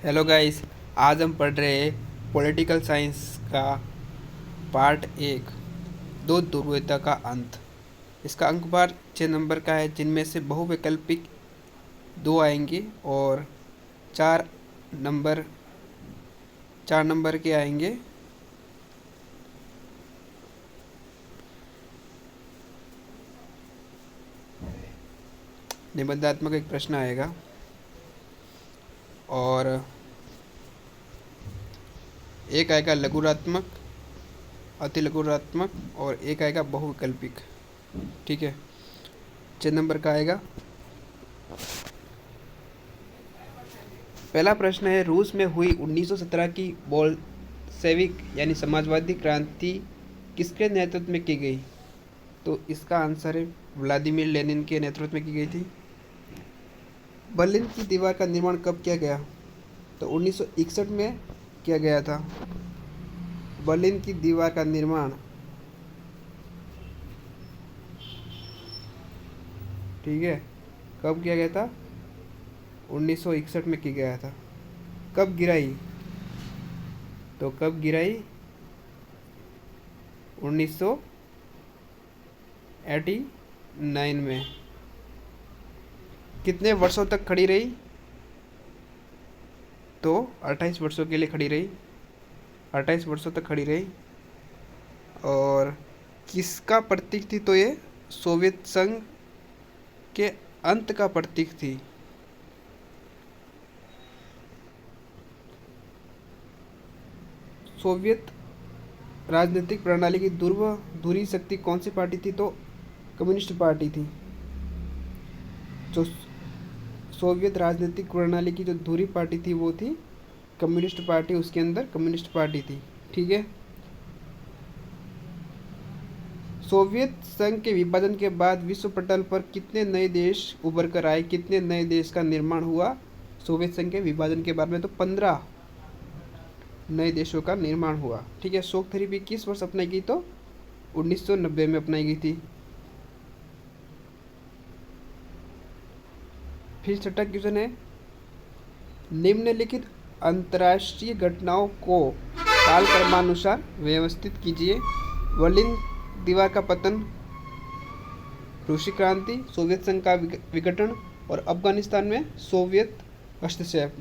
Hello guys. आज हम पढ़ रहे हैं पॉलिटिकल साइंस का पार्ट 1, दो ध्रुवीयता का अंत। इसका अंक भार 6 नंबर का है, जिनमें से बहुवैकल्पिक 2 आएंगे और 4 नंबर 4 नंबर के आएंगे। निबंधात्मक एक प्रश्न आएगा और एक आएगा लघुरात्मक, अतिलघुरात्मक और एक आएगा बहुवैकल्पिक। ठीक है, 6 नंबर का आएगा। पहला प्रश्न है, रूस में हुई 1917 की बोल्शेविक यानी समाजवादी क्रांति किसके नेतृत्व में की गई? तो इसका आंसर है व्लादिमीर लेनिन के नेतृत्व में की गई थी। बर्लिन की दीवार का निर्माण कब किया गया? तो 1961 में किया गया था। बर्लिन की दीवार का निर्माण, ठीक है, कब किया गया था? 1961 में किया गया था। कब गिराई? तो कब गिराई? 1989 में। कितने वर्षों तक खड़ी रही? तो 28 वर्षों के लिए खड़ी रही। 28 वर्षों तक खड़ी रही। और किसका प्रतीक थी? तो ये सोवियत संघ के अंत का प्रतीक थी। सोवियत राजनीतिक प्रणाली की धुरी शक्ति कौन सी पार्टी थी? तो कम्युनिस्ट पार्टी थी। जो सोवियत राजनीतिक प्रणाली की जो धुरी पार्टी थी वो थी कम्युनिस्ट पार्टी। उसके अंदर कम्युनिस्ट पार्टी थी। ठीक है। सोवियत संघ के विभाजन के बाद विश्व पटल पर कितने नए देश उभर कर आए? कितने नए देश का निर्माण हुआ सोवियत संघ के विभाजन के बाद में? तो 15 नए देशों का निर्माण हुआ। ठीक है। शॉक थेरेपी किस वर्ष अपनाई गई? तो 1990 में अपनाई गई थी। फिर छठा क्वेश्चन है, निम्नलिखित अंतर्राष्ट्रीय घटनाओं को कालक्रमानुसार व्यवस्थित कीजिए। बर्लिन दीवार का पतन, रूसी क्रांति, सोवियत संघ का विघटन और अफगानिस्तान में सोवियत हस्तक्षेप।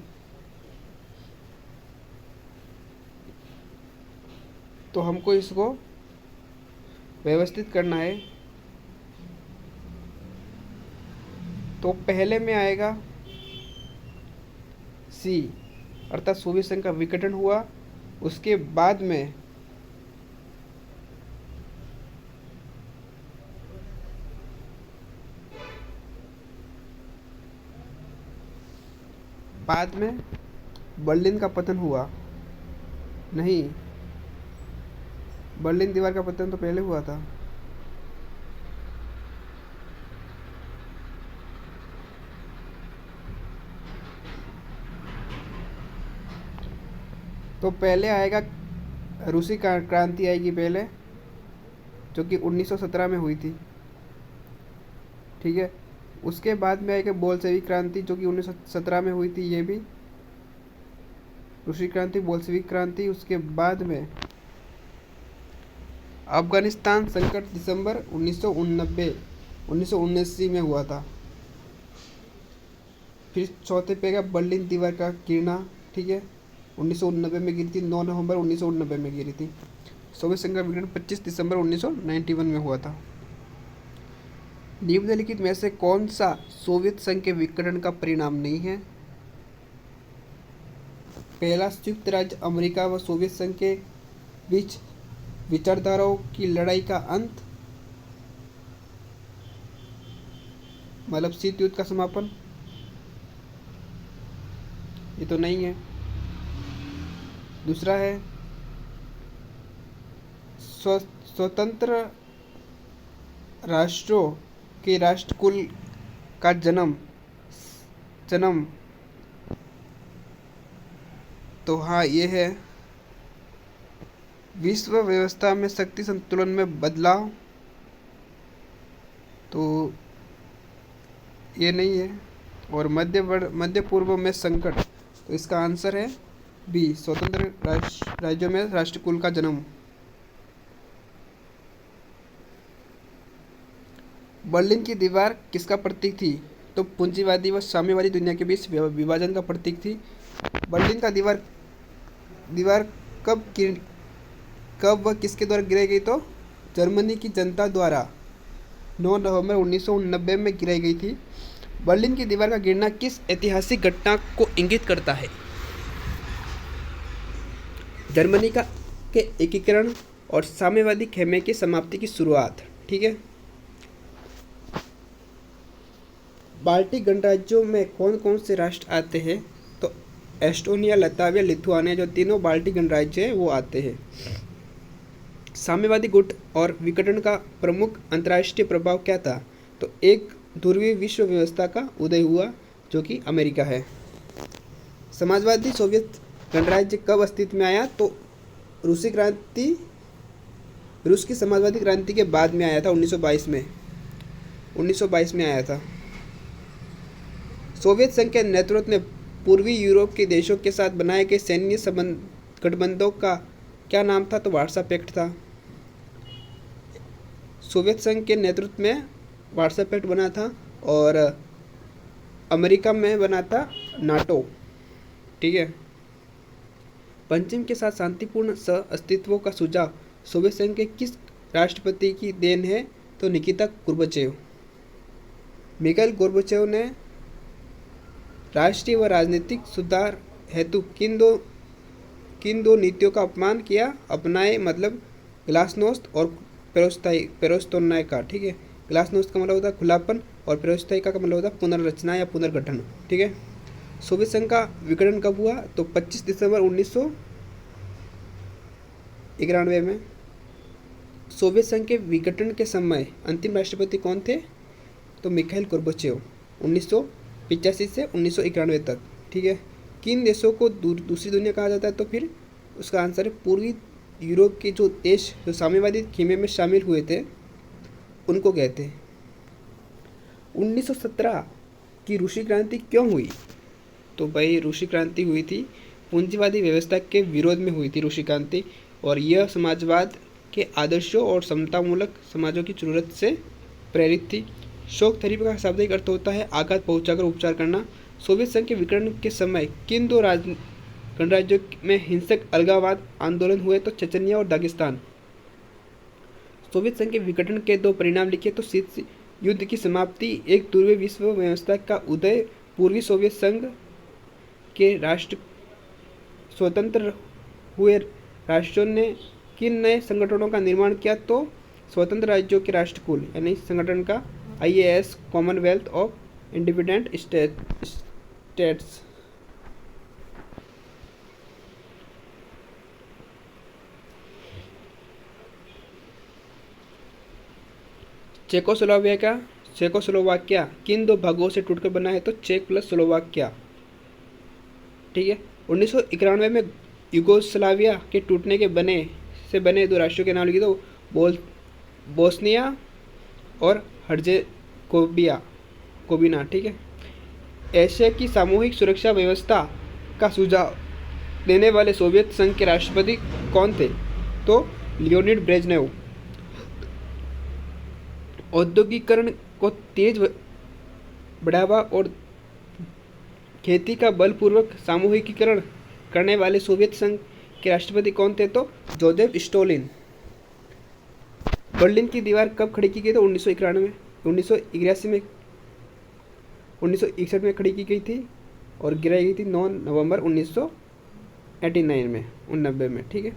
तो हमको इसको व्यवस्थित करना है। तो पहले में आएगा सी, अर्थात सोवियत संघ का विघटन हुआ। उसके बाद में बर्लिन का पतन हुआ। नहीं, बर्लिन दीवार का पतन तो पहले हुआ था। तो पहले आएगा रूसी क्रांति आएगी पहले, जो कि 1917 में हुई थी। ठीक है। उसके बाद में आएगा बोल्शेविक क्रांति, जो कि 1917 में हुई थी। ये भी रूसी क्रांति, बोल्शेविक क्रांति। उसके बाद में अफगानिस्तान संकट दिसंबर 1979 में हुआ था। फिर चौथे पे आएगा बर्लिन दीवार का गिरना। ठीक है। 1989 में गिरी थी, 9 नवंबर 1989 में गिरी थी। सोवियत संघ का विघटन 25 दिसंबर 1991 में हुआ था। निम्नलिखित में से कौन सा सोवियत संघ के विघटन का परिणाम नहीं है? पहला, संयुक्त राज्य अमेरिका व सोवियत संघ के बीच विचारधाराओं की लड़ाई का अंत, मतलब शीत युद्ध का समापन। ये तो नहीं है। दूसरा है स्वतंत्र राष्ट्रों के राष्ट्रकुल का जन्म। तो हाँ, ये है विश्व व्यवस्था में शक्ति संतुलन में बदलाव। तो ये नहीं है। और मध्य पूर्व में संकट, तो इसका आंसर है बी, स्वतंत्र राज्यों में राष्ट्रकुल का जन्म। बर्लिन की दीवार किसका प्रतीक थी? तो पूंजीवादी व साम्यवादी दुनिया के बीच विभाजन का प्रतीक थी। बर्लिन का दीवार कब व किसके द्वारा गिराई गई? तो जर्मनी की जनता द्वारा 9 नवंबर 1990 में गिराई गई थी। बर्लिन की दीवार का गिरना किस ऐतिहासिक घटना को इंगित करता है? जर्मनी के एकीकरण और साम्यवादी खेमे की समाप्ति की शुरुआत। ठीक है। बाल्टिक गणराज्यों में कौन कौन से राष्ट्र आते हैं? तो एस्टोनिया, लताविया, लिथुआनिया, जो तीनों बाल्टिक गणराज्य हैं वो आते हैं। साम्यवादी गुट और विघटन का प्रमुख अंतर्राष्ट्रीय प्रभाव क्या था? तो एक ध्रुवीय विश्व व्यवस्था का उदय हुआ जो कि अमेरिका है। समाजवादी सोवियत गणराज्य कब अस्तित्व में आया? तो रूस की समाजवादी क्रांति के बाद में आया था, 1922 में आया था। सोवियत संघ के नेतृत्व में पूर्वी यूरोप के देशों के साथ बनाए गए सैन्य गठबंधनों का क्या नाम था? तो वार्सा पैक्ट था। सोवियत संघ के नेतृत्व में वार्सा पैक्ट बना था और अमेरिका में बना था नाटो। ठीक है। पश्चिम के साथ शांतिपूर्ण सह अस्तित्व का सुझाव सोवियत संघ के किस राष्ट्रपति की देन है? तो निकिता गोर्बाचेव। मिखाइल गोर्बाचेव ने राष्ट्रीय व राजनीतिक सुधार हेतु किन दो नीतियों का अपनाए? मतलब ग्लासनोस्त और पेरेस्ट्रोइका। ठीक है। ग्लासनोस्त का मतलब होता है खुलापन और पेरेस्ट्रोइका का मतलब होता है पुनर्रचना या पुनर्गठन। ठीक है। सोवियत संघ का विघटन कब हुआ? तो 25 दिसंबर 1991 में। सोवियत संघ के विघटन के समय अंतिम राष्ट्रपति कौन थे? तो मिखाइल गोर्बाचेव, 1985 से 1991 तक। ठीक है। किन देशों को दूसरी दुनिया कहा जाता है? तो फिर उसका आंसर है पूर्वी यूरोप के जो देश जो साम्यवादी खेमे में शामिल हुए थे उनको कहते हैं। 1917 की रूसी क्रांति क्यों हुई? तो भाई रूसी क्रांति हुई थी पूंजीवादी व्यवस्था के विरोध में हुई थी रूसी क्रांति, और यह समाजवाद के आदर्शों और समतामूलक समाजों की जरूरत से प्रेरित थी। शॉक थेरेपी का शाब्दिक अर्थ होता है आघात पहुंचाकर उपचार करना। सोवियत संघ के विघटन के समय किन दो गणराज्यों में हिंसक अलगाववाद आंदोलन हुए? तो चेचनिया और दागिस्तान। सोवियत संघ के विघटन के दो परिणाम लिखे। तो शीत युद्ध की समाप्ति, एक ध्रुवीय विश्व व्यवस्था का उदय, पूर्वी सोवियत संघ के राष्ट्र स्वतंत्र हुए राष्ट्रों ने किन नए संगठनों का निर्माण किया? तो स्वतंत्र राज्यों के राष्ट्रकुल यानी संगठन का IAS, Commonwealth of independent states. Czechoslovakia किन दो भागों से टूटकर बना है? तो चेक प्लस स्लोवाकिया। ठीक है। 1991 में यूगोस्लाविया के टूटने के बने दो राष्ट्रों के नाम लिखे। तो बोस्निया और हर्जेगोविना। ठीक है। एशिया की सामूहिक सुरक्षा व्यवस्था का सुझाव देने वाले सोवियत संघ के राष्ट्रपति कौन थे? तो लियोनिड ब्रेजनेव। औद्योगिकरण को तेज बढ़ावा और खेती का बलपूर्वक सामूहिकीकरण करने वाले सोवियत संघ के राष्ट्रपति कौन थे? तो जोसेफ स्टोलिन। बर्लिन की दीवार कब खड़ी की गई? तो 1961 में 1961 में खड़ी की गई थी और गिराई गई थी 9 नवंबर 1989 में। ठीक है।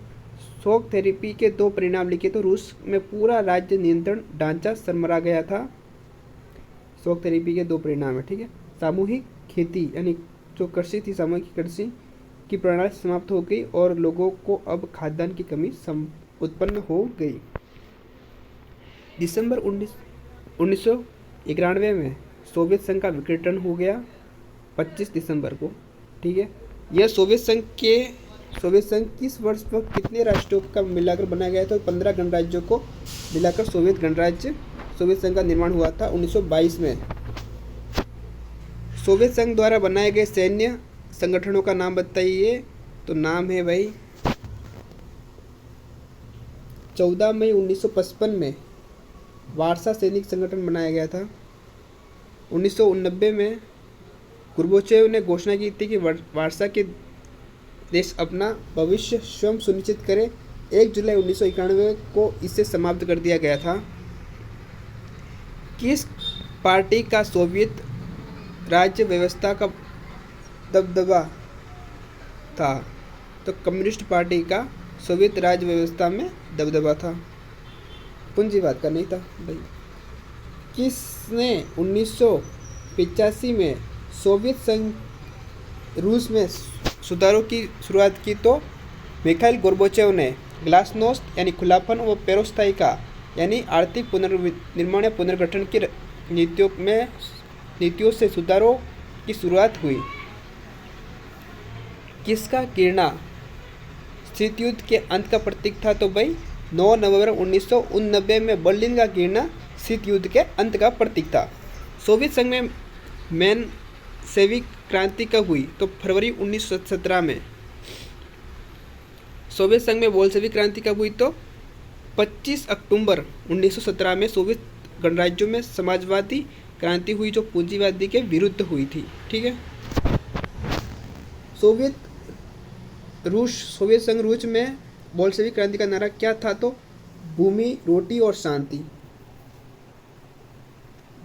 शॉक थेरेपी के दो परिणाम लिखे। तो रूस में पूरा राज्य नियंत्रण ढांचा सरमरा गया था। शॉक थेरेपी के दो परिणाम है। ठीक है। सामूहिक खेती यानी जो कृषि थी, सामूहिक कृषि की प्रणाली समाप्त हो गई और लोगों को अब खाद्यान्न की कमी उत्पन्न हो गई। दिसंबर 1991 में सोवियत संघ का विघटन हो गया 25 दिसंबर को। ठीक है। यह सोवियत संघ किस वर्ष पर कितने राष्ट्रों का मिलाकर बनाया गया? तो 15 गणराज्यों को मिलाकर सोवियत संघ का निर्माण हुआ था 1922 में। सोवियत संघ द्वारा बनाए गए सैन्य संगठनों का नाम बताइए। तो नाम है भाई 14 मई 1955 में वारसा सैनिक संगठन बनाया गया था। 1989 में गोर्बाचेव ने घोषणा की थी कि वारसा के देश अपना भविष्य स्वयं सुनिश्चित करे। 1 जुलाई 1991 को इसे समाप्त कर दिया गया था। किस पार्टी का सोवियत राज्य व्यवस्था का दबदबा था? तो कम्युनिस्ट पार्टी का सोवियत राज्य व्यवस्था में दबदबा था, पूंजीवाद का नहीं था भाई। किसने 1985 में सोवियत संघ रूस में सुधारों की शुरुआत की? तो मिखाइल गोर्बाचेव ने ग्लासनोस्त यानी खुलापन व पेरोस्ताइका यानी आर्थिक पुनर्निर्माण या पुनर्गठन की नीतियों से सुधारों की शुरुआत हुई। किसका गिरना शीत युद्ध के अंत का प्रतीक था? तो भाई 9 नवंबर 1989 में बर्लिन का गिरना शीत युद्ध के अंत का प्रतीक था। सोवियत संघ में मेलशेविक क्रांति कब हुई? तो फरवरी 1917 में। सोवियत संघ में बोल्शेविक क्रांति कब हुई? तो 25 अक्टूबर 1917 में सोवियत गणराज्यों में समाजवादी क्रांति हुई, जो पूंजीवादी के विरुद्ध हुई थी। ठीक है। सोवियत संघ रूस में बोल्शेविक क्रांति का नारा क्या था? तो भूमि, रोटी और शांति।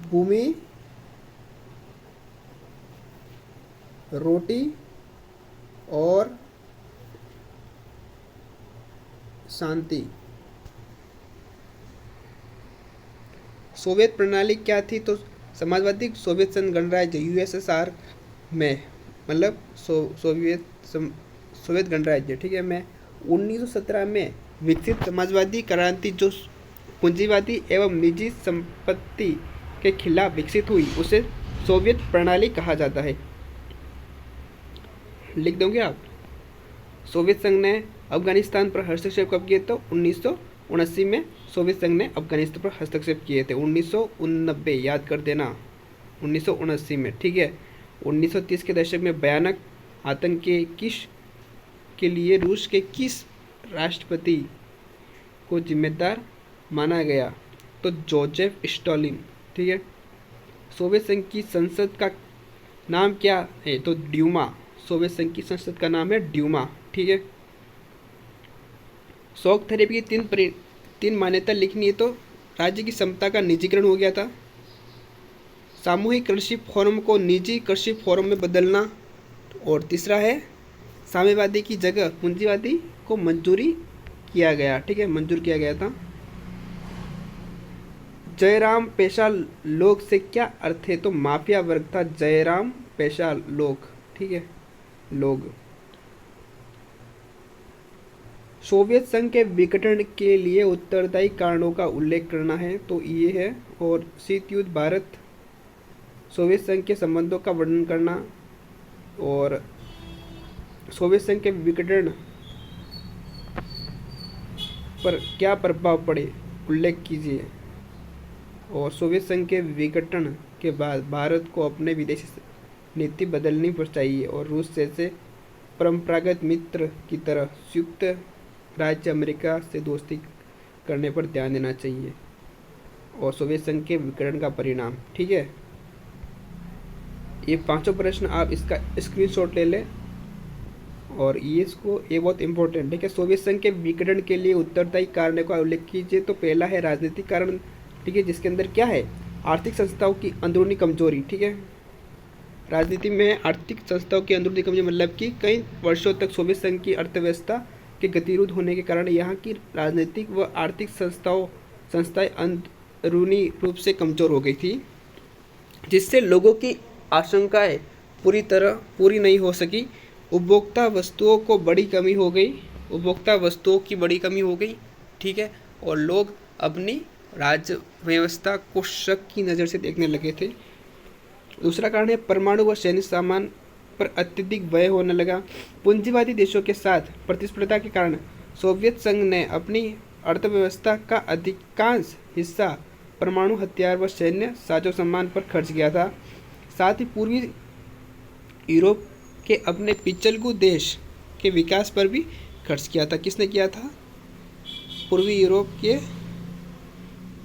भूमि, रोटी और शांति। सोवियत प्रणाली क्या थी? तो समाजवादी सोवियत संघ गणराज्य यूएसएसआर में, मतलब सोवियत गणराज्य, ठीक है, में 1917 में विकसित समाजवादी क्रांति जो पूंजीवादी एवं निजी संपत्ति के खिलाफ विकसित हुई, उसे सोवियत प्रणाली कहा जाता है। लिख दोगे आप? सोवियत संघ ने अफगानिस्तान पर हस्तक्षेप कब किए? तो 1979 में सोवियत संघ ने अफगानिस्तान पर हस्तक्षेप किए थे। 1989 याद कर देना, 1979 में। ठीक है। 1930 के दशक में भयानक आतंक के लिए रूस के किस राष्ट्रपति को जिम्मेदार माना गया? तो जोसेफ स्टालिन। ठीक है। सोवियत संघ की संसद का नाम क्या है? तो ड्यूमा। सोवियत संघ की संसद का नाम है ड्यूमा। ठीक है। शॉक थेरेपी की तीन मान्यता लिखनी है। तो राज्य की क्षमता का निजीकरण हो गया था, सामूहिक कृषि फोरम को निजी कृषि फोरम में बदलना, और तीसरा है साम्यवादी की जगह पूंजीवादी को मंजूरी किया गया। ठीक है, मंजूर किया गया था। जयराम पेशा लोग से क्या अर्थ है? तो माफिया वर्ग था जयराम पेशा लोग। ठीक है, लोग। सोवियत संघ के विघटन के लिए उत्तरदायी कारणों का उल्लेख करना है, तो ये है। और शीत युद्ध, भारत सोवियत संघ के संबंधों का वर्णन करना, और सोवियत संघ के विघटन पर क्या प्रभाव पड़े उल्लेख कीजिए। और सोवियत संघ के विघटन के बाद भारत को अपने विदेशी नीति बदलनी चाहिए और रूस जैसे परंपरागत मित्र की तरह संयुक्त राज्य अमेरिका से दोस्ती करने पर ध्यान देना चाहिए। और सोवियत संघ के विघटन का परिणाम। ठीक है, ये पांचों प्रश्न आप इसका स्क्रीनशॉट ले लें और ये बहुत इंपॉर्टेंट है कि सोवियत संघ के विघटन के लिए उत्तरदायी कारणों का उल्लेख कीजिए। तो पहला है राजनीतिक कारण। ठीक है, जिसके अंदर क्या है? आर्थिक संस्थाओं की अंदरूनी कमजोरी। ठीक है, राजनीति में आर्थिक संस्थाओं की अंदरूनी कमजोरी मतलब कि कई वर्षों तक सोवियत संघ की अर्थव्यवस्था के गतिरोध होने के कारण यहाँ की राजनीतिक व आर्थिक संस्थाएं अंदरूनी रूप से कमजोर हो गई थी, जिससे लोगों की आशंकाएं पूरी नहीं हो सकी। उपभोक्ता वस्तुओं की बड़ी कमी हो गई। ठीक है, और लोग अपनी राज्य व्यवस्था को शक की नज़र से देखने लगे थे। दूसरा कारण है परमाणु व सैन्य सामान पर अत्यधिक व्यय होने लगा। पूंजीवादी देशों के साथ प्रतिस्पर्धा के कारण सोवियत संघ ने अपनी अर्थव्यवस्था का अधिकांश हिस्सा परमाणु हथियार व सैन्य साजो सामान पर खर्च किया था। साथ ही पूर्वी यूरोप कि अपने पिछलगू देश के विकास पर भी खर्च किया था। किसने किया था? पूर्वी यूरोप के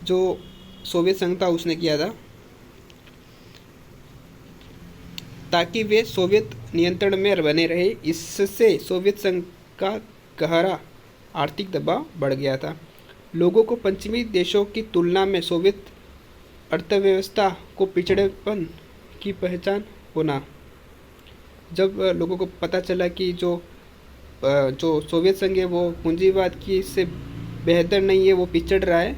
जो सोवियत संघ था उसने किया था, ताकि वे सोवियत नियंत्रण में बने रहे। इससे सोवियत संघ का गहरा आर्थिक दबाव बढ़ गया था। लोगों को पश्चिमी देशों की तुलना में सोवियत अर्थव्यवस्था को पिछड़ेपन की पहचान होना, जब लोगों को पता चला कि जो सोवियत संघ है वो पूंजीवाद की से बेहतर नहीं है, वो पिछड़ रहा है,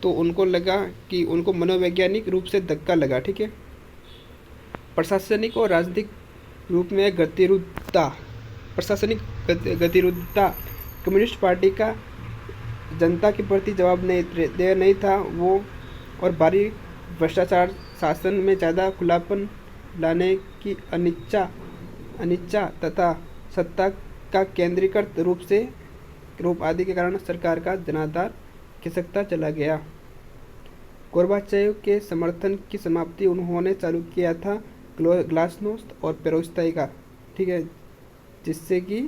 तो उनको लगा कि उनको मनोवैज्ञानिक रूप से धक्का लगा। ठीक है। प्रशासनिक और राजनीतिक रूप में गतिरोधता, प्रशासनिक गतिरोधता, कम्युनिस्ट पार्टी का जनता के प्रति जवाब नहीं था वो, और भारी भ्रष्टाचार, शासन में ज़्यादा खुलापन लाने की अनिच्छा तथा सत्ता का केंद्रीकृत रूप आदि के कारण सरकार का जनाधार खिसकता चला गया। गोर्बाचेव के समर्थन की समाप्ति उन्होंने चालू किया था ग्लासनोस्त और पेरोस्ताई का। ठीक है, जिससे कि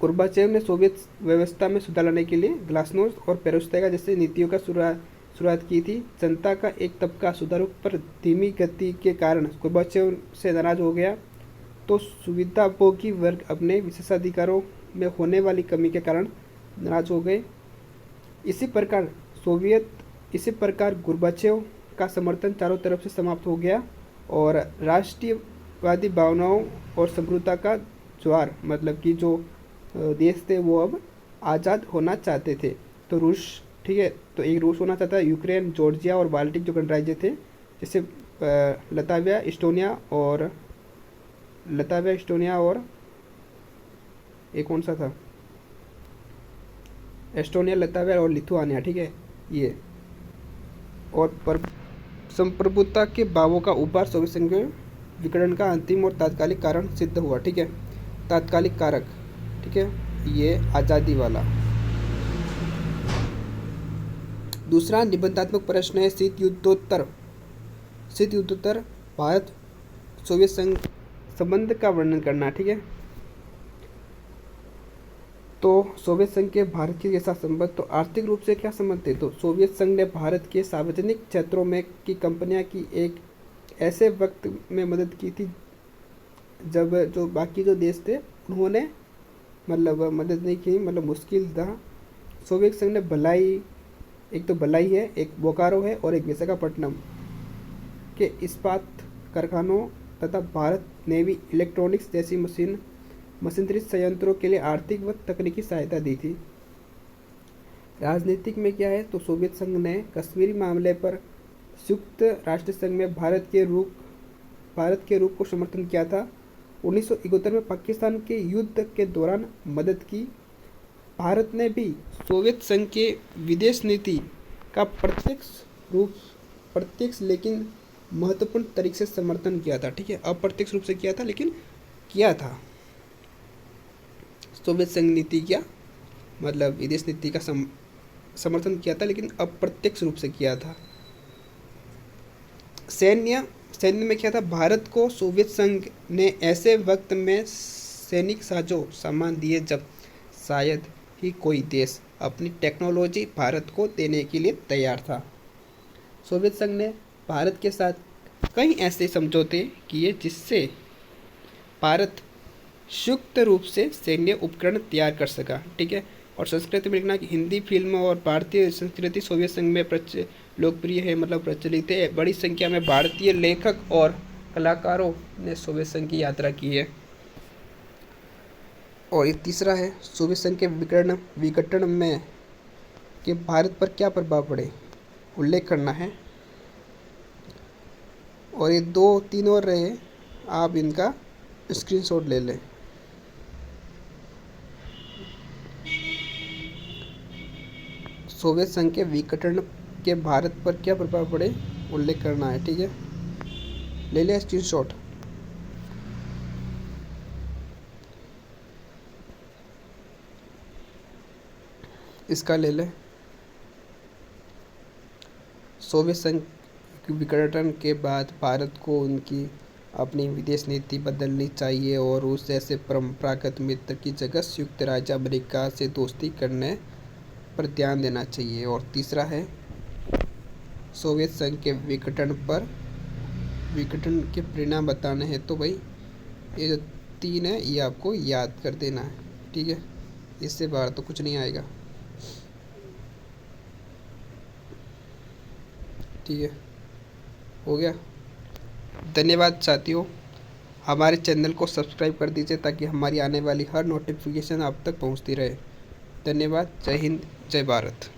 गोर्बाचेव ने सोवियत व्यवस्था में सुधार लाने के लिए ग्लासनोस्त और पेरोस्ताई जैसे नीतियों का शुरुआत की थी। जनता का एक तबका सुधारों पर धीमी गति के कारण गोर्बाचेव से नाराज हो गया, तो सुविधाभोगी वर्ग अपने विशेषाधिकारों में होने वाली कमी के कारण नाराज हो गए। इसी प्रकार गोर्बाचेव का समर्थन चारों तरफ से समाप्त हो गया और राष्ट्रीयवादी भावनाओं और समृद्धता का ज्वार, मतलब कि जो देश थे वो अब आज़ाद होना चाहते थे। तो रूस, ठीक है, तो एक रूस होना चाहता है, यूक्रेन, जॉर्जिया और बाल्टिक जो गणराज्य थे, जैसे लताविया, एस्टोनिया और एक कौन सा था, एस्टोनिया, लताविया और लिथुआनिया। ठीक है, ये और संप्रभुता के भावों का उभार सोवियत संघ विकटन का अंतिम और तात्कालिक कारण सिद्ध हुआ। ठीक है, तात्कालिक कारक। ठीक है, ये आज़ादी वाला। दूसरा निबंधात्मक प्रश्न है शीत युद्धोत्तर भारत सोवियत संघ संबंध का वर्णन करना। ठीक है, तो सोवियत संघ के भारत के साथ संबंध, तो आर्थिक रूप से क्या संबंध थे? तो सोवियत संघ ने भारत के सार्वजनिक क्षेत्रों में की कंपनियां की एक ऐसे वक्त में मदद की थी जब जो बाकी जो देश थे उन्होंने मतलब मदद नहीं की, मतलब मुश्किल था। सोवियत संघ ने एक तो भिलाई है, एक बोकारो है और एक विशाखापट्टनम के इस्पात कारखानों तथा भारत नेवी इलेक्ट्रॉनिक्स जैसी मशीनरी संयंत्रों के लिए आर्थिक व तकनीकी सहायता दी थी। राजनीतिक में क्या है? तो सोवियत संघ ने कश्मीरी मामले पर संयुक्त राष्ट्र संघ में भारत के रूप को समर्थन किया था। 1971 में पाकिस्तान के युद्ध के दौरान मदद की। भारत ने भी सोवियत संघ के विदेश नीति का प्रत्यक्ष लेकिन महत्वपूर्ण तरीके से समर्थन किया था। ठीक है, अप्रत्यक्ष रूप से किया था लेकिन किया था। सोवियत संघ नीति क्या, मतलब विदेश नीति का समर्थन किया था लेकिन अप्रत्यक्ष रूप से किया था। सैन्य में क्या था? भारत को सोवियत संघ ने ऐसे वक्त में सैनिक साजो सामान दिए जब शायद ही कोई देश अपनी टेक्नोलॉजी भारत को देने के लिए तैयार था। सोवियत संघ ने भारत के साथ कई ऐसे समझौते किए जिससे भारत संयुक्त रूप से सैन्य उपकरण तैयार कर सका। ठीक है, और संस्कृति में लिखना कि हिंदी फिल्म और भारतीय संस्कृति सोवियत संघ में लोकप्रिय है, मतलब प्रचलित है। बड़ी संख्या में भारतीय लेखक और कलाकारों ने सोवियत संघ की यात्रा की है। और ये तीसरा है सोवियत संघ के विघटन में कि भारत पर क्या प्रभाव पड़े, उल्लेख करना है। और ये 2-3 और रहे, आप इनका स्क्रीनशॉट ले लें। सोवियत संघ के विघटन के भारत पर क्या प्रभाव पड़े, उल्लेख करना है। ठीक है, ले लें स्क्रीनशॉट। इसका ले लें। सोवियत संघ विघटन के बाद भारत को उनकी अपनी विदेश नीति बदलनी चाहिए और उस जैसे परंपरागत मित्र की जगह संयुक्त राज्य अमेरिका से दोस्ती करने पर ध्यान देना चाहिए। और तीसरा है सोवियत संघ के विघटन के परिणाम बताने हैं। तो भाई ये जो 3 है ये आपको याद कर देना है, ठीक है, इससे बाहर तो कुछ नहीं आएगा, ठीक है, हो गया। धन्यवाद साथियों, हमारे चैनल को सब्सक्राइब कर दीजिए ताकि हमारी आने वाली हर नोटिफिकेशन आप तक पहुंचती रहे। धन्यवाद। जय हिंद, जय भारत।